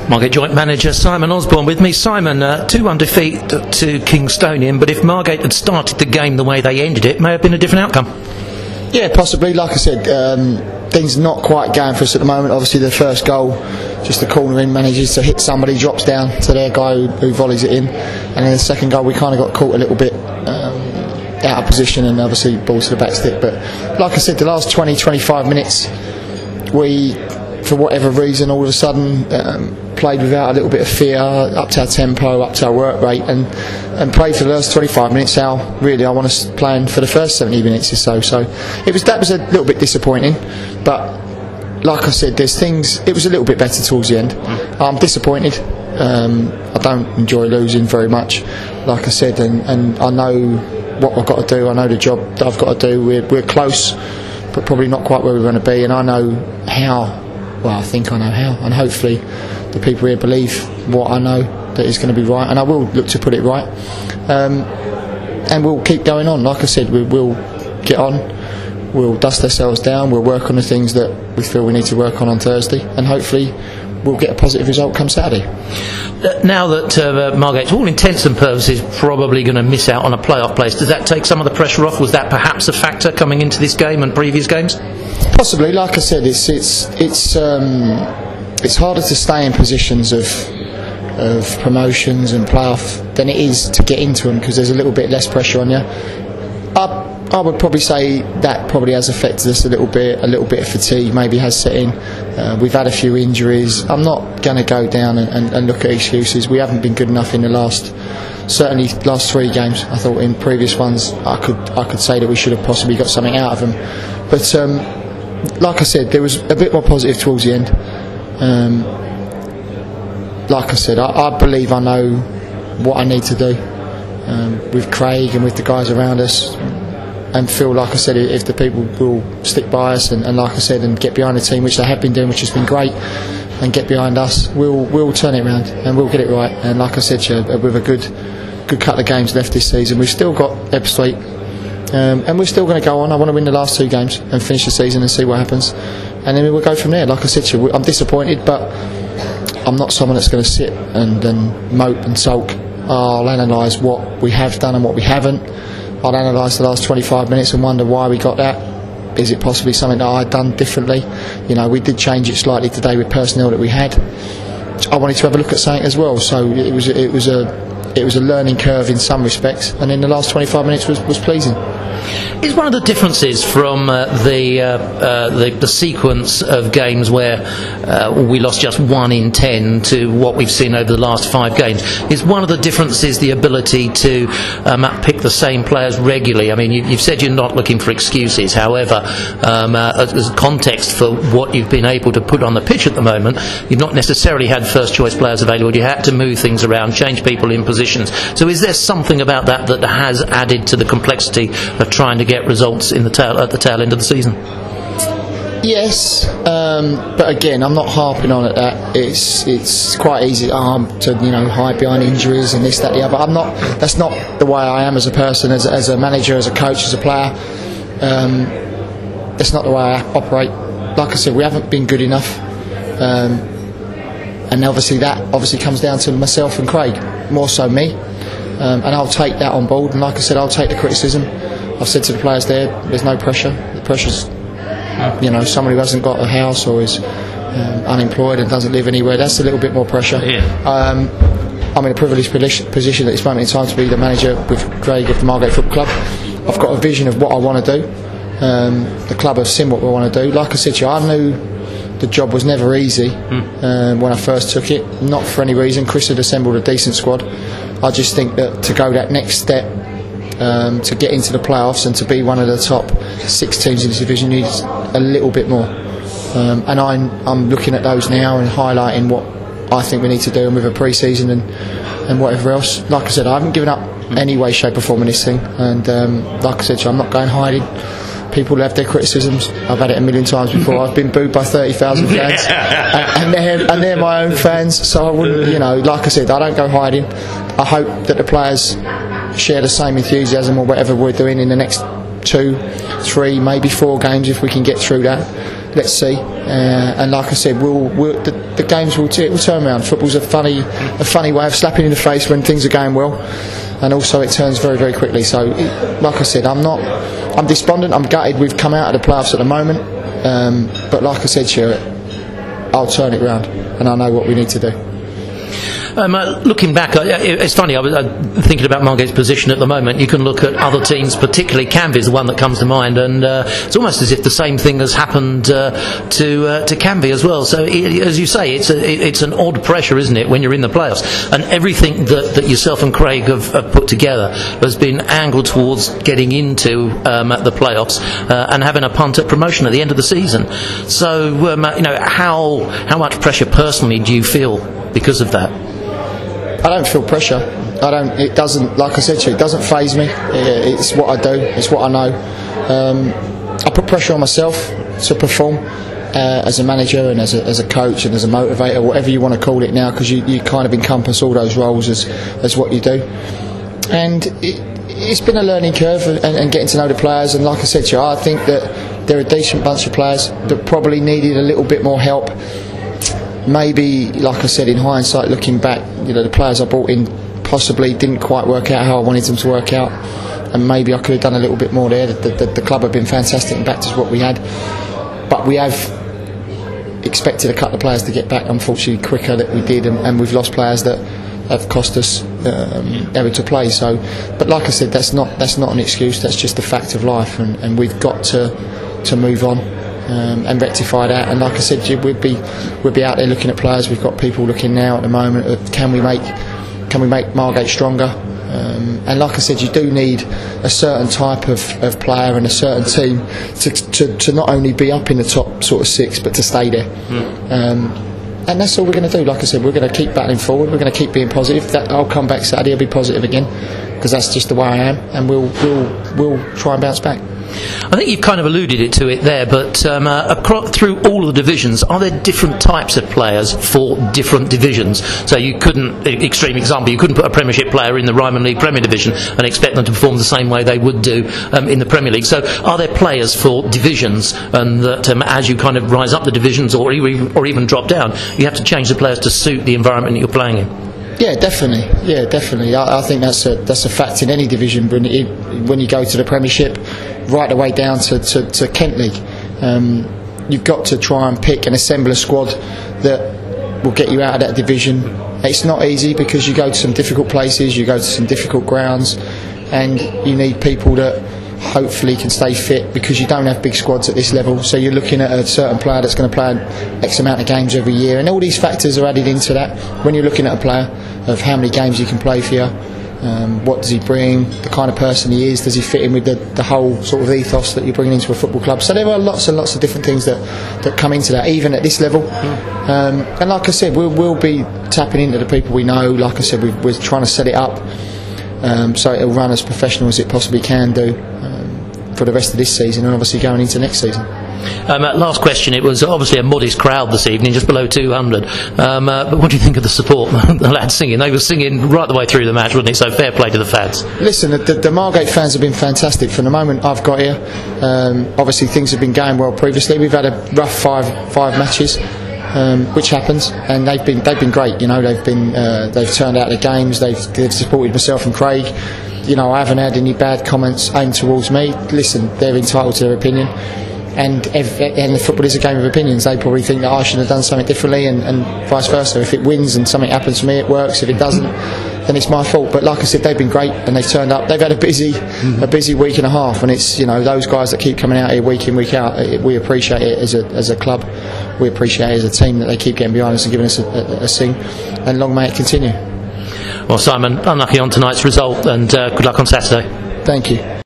Margate joint manager Simon Osborn with me. Simon, 2-1 defeat to Kingstonian, but if Margate had started the game the way they ended it may have been a different outcome. Yeah, possibly. Like I said, things not quite going for us at the moment. Obviously the first goal, just the corner in, manages to hit somebody, drops down to their guy who volleys it in, and then the second goal we kind of got caught a little bit out of position and obviously ball to the back stick. But like I said, the last 20-25 minutes we, for whatever reason, all of a sudden played without a little bit of fear, up to our tempo, up to our work rate, and played for the last 25 minutes how really I want us playing for the first 70 minutes or so. So that was a little bit disappointing, but like I said, there's things. It was a little bit better towards the end. I'm disappointed. I don't enjoy losing very much, like I said, and I know what I've got to do. I know the job that I've got to do. We're close, but probably not quite where we want to be, and I know how. Well, I think I know how, and hopefully the people here believe what I know that is going to be right, and I will look to put it right, and we'll keep going on. Like I said, we'll get on, we'll dust ourselves down, we'll work on the things that we feel we need to work on Thursday, and hopefully we'll get a positive result come Saturday. Now that Margate, to all intents and purposes, probably going to miss out on a playoff place, does that take some of the pressure off? Was that perhaps a factor coming into this game and previous games? Possibly. Like I said, it's harder to stay in positions of promotions and playoff than it is to get into them because there's a little bit less pressure on you. I would probably say that probably has affected us a little bit of fatigue maybe has set in. We've had a few injuries. I'm not going to go down and look at excuses. We haven't been good enough in the last 3 games. I thought in previous ones I could say that we should have possibly got something out of them, but like I said, there was a bit more positive towards the end. Like I said, I believe I know what I need to do with Craig and with the guys around us, and feel like I said, if the people will stick by us and like I said, and get behind the team, which they have been doing, which has been great, and get behind us, we'll turn it around and we'll get it right. And like I said to you, with a good couple of games left this season, we've still got Ebbsfleet, and we're still going to go on. I want to win the last 2 games and finish the season and see what happens, and then we'll go from there. Like I said to you, I'm disappointed, but I'm not someone that's going to sit and mope and sulk. I'll analyse what we have done and what we haven't. I'll analyse the last 25 minutes and wonder why we got that. Is it possibly something that I'd done differently? You know, we did change it slightly today with personnel that we had. I wanted to have a look at something as well, so it was a learning curve in some respects, and in the last 25 minutes was pleasing. Is one of the differences from the sequence of games where we lost just 1 in 10 to what we've seen over the last 5 games, is one of the differences the ability to pick the same players regularly? I mean, you've said you're not looking for excuses. However, as context for what you've been able to put on the pitch at the moment, you've not necessarily had first choice players available. You had to move things around, change people in positions. So is there something about that has added to the complexity of trying to get results at the tail end of the season? Yes, but again, I'm not harping on at that. It's quite easy to hide behind injuries and this, that, the other. That's not the way I am as a person, as a manager, as a coach, as a player. That's not the way I operate. Like I said, we haven't been good enough, and obviously that comes down to myself and Craig, more so me, and I'll take that on board. And like I said, I'll take the criticism. I've said to the players there's no pressure. The pressure's, someone who hasn't got a house or is unemployed and doesn't live anywhere. That's a little bit more pressure. Yeah. I'm in a privileged position at this moment in time to be the manager with Craig of the Margate Football Club. I've got a vision of what I want to do. The club have seen what we want to do. Like I said to you, I knew the job was never easy when I first took it. Not for any reason. Chris had assembled a decent squad. I just think that to go that next step, to get into the playoffs and to be one of the top 6 teams in this division, needs a little bit more, and I'm looking at those now and highlighting what I think we need to do, and with a pre-season and whatever else. Like I said, I haven't given up any way, shape or form in this thing, and like I said, I'm not going hiding. People have their criticisms. I've had it a million times before. I've been booed by 30,000 fans, and they're my own fans, so I wouldn't, like I said, I don't go hiding. I hope that the players share the same enthusiasm or whatever we're doing in the next 2, 3, maybe 4 games if we can get through that. Let's see. and like I said, the games will turn around. Football's a funny way of slapping in the face when things are going well, and also it turns very, very quickly. So, like I said, I'm despondent. I'm gutted. We've come out of the playoffs at the moment, but like I said to you, I'll turn it round, and I know what we need to do. Looking back, it's funny, I was thinking about Margate's position at the moment. You can look at other teams, particularly Canvey is the one that comes to mind, and it's almost as if the same thing has happened to Canvey as well. So, as you say, it's an odd pressure, isn't it, when you're in the playoffs? And everything that yourself and Craig have put together has been angled towards getting into the playoffs and having a punt at promotion at the end of the season. So, how much pressure personally do you feel because of that? I don't feel pressure. It doesn't. Like I said to you, it doesn't faze me. It's what I do. It's what I know. I put pressure on myself to perform as a manager and as a coach and as a motivator, whatever you want to call it now, because you kind of encompass all those roles as what you do. And it's been a learning curve and getting to know the players. And like I said to you, I think that they're a decent bunch of players that probably needed a little bit more help. Maybe, like I said, in hindsight, looking back, the players I brought in possibly didn't quite work out how I wanted them to work out, and maybe I could have done a little bit more there. The club have been fantastic and backed us what we had, but we have expected a couple of players to get back, unfortunately, quicker than we did, and we've lost players that have cost us ever to play. So, but like I said, that's not an excuse. That's just a fact of life, and we've got to move on. And rectify that, and like I said, we'll be out there looking at players. We've got people looking now at the moment at can we make Margate stronger? And like I said, you do need a certain type of player and a certain team to not only be up in the top sort of six, but to stay there. And that's all we're going to do. Like I said, we're going to keep battling forward. We're going to keep being positive. I'll come back Saturday. I'll be positive again, because that's just the way I am, and we'll try and bounce back. I think you've kind of alluded to it there, but through all of the divisions, are there different types of players for different divisions? So you couldn't, extreme example, you couldn't put a Premiership player in the Ryman League Premier Division and expect them to perform the same way they would do in the Premier League. So are there players for divisions, and that as you kind of rise up the divisions or even drop down, you have to change the players to suit the environment that you're playing in? Yeah, definitely. I think that's a fact in any division. When you go to the Premiership, right the way down to Kent League, you've got to try and pick and assemble a squad that will get you out of that division. It's not easy, because you go to some difficult places, you go to some difficult grounds, and you need people that hopefully can stay fit, because you don't have big squads at this level. So you're looking at a certain player that's going to play X amount of games every year, and all these factors are added into that when you're looking at a player, of how many games he can play for you, what does he bring, the kind of person he is, does he fit in with the whole sort of ethos that you're bringing into a football club. So there are lots and lots of different things that come into that, even at this level. And like I said, we'll be tapping into the people we know. Like I said, we're trying to set it up so it'll run as professional as it possibly can do for the rest of this season, and obviously going into next season. Last question. It was obviously a modest crowd this evening, just below 200. But what do you think of the support? The lads singing. They were singing right the way through the match, wasn't it? So fair play to the fans. Listen, the Margate fans have been fantastic from the moment I've got here. Obviously things have been going well previously. We've had a rough five matches, which happens, and they've been great. They've turned out the games. They've supported myself and Craig. I haven't had any bad comments aimed towards me. Listen, they're entitled to their opinion, and the football is a game of opinions. They probably think that I should have done something differently, and vice versa. If it wins and something happens to me, it works. If it doesn't, then it's my fault. But like I said, they've been great, and they've turned up. They've had a busy week and a half, and it's those guys that keep coming out here week in, week out. We appreciate it as a club. We appreciate it as a team that they keep getting behind us and giving us a sing, and long may it continue. Well, Simon, unlucky on tonight's result, and good luck on Saturday. Thank you.